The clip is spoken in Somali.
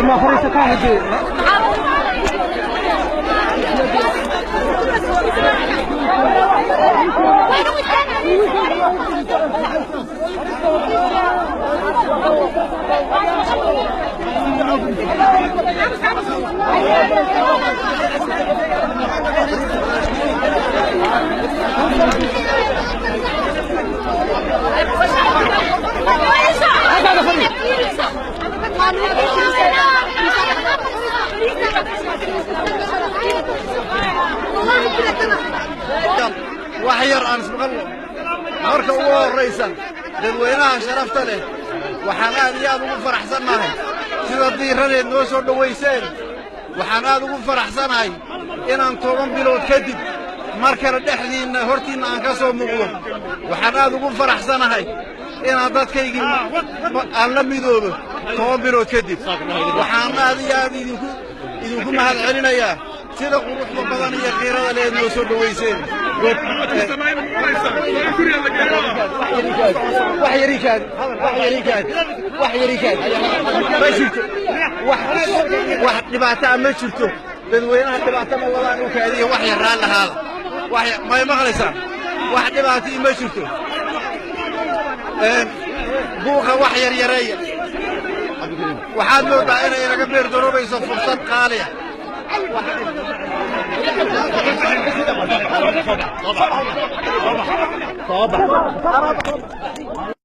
ما فريسة كاهدي وحير أنس بقلو مركب الله الرئيسا dadweynaha sharafta leh waxaan aad iyo aad ugu faraxsanahay sida diiradeed noo soo dhaweyseen waxaan aad ugu faraxsanahay inaan 10 bilood kadib mar kale dhexdiina hortiina aan ka soo muuqdo waxaan aad ugu faraxsanahay inaan dadkaygii aan la midoobo 10 bilood kadib waxaan aad iyo aad idinku mahad celinayaa sida quruxda badan iyo qiirada leh noo soo dhaweyseen wax dhibaato ma jirto dadweynaha dhibaato ma wadaan u kaadiyo wax yar raan lahaada ma maqlaysaa wax dhibaato ma jirto buuqa wax yar yareeya waxaad moodaa inay inaga beer daroobayso fursad qaali ah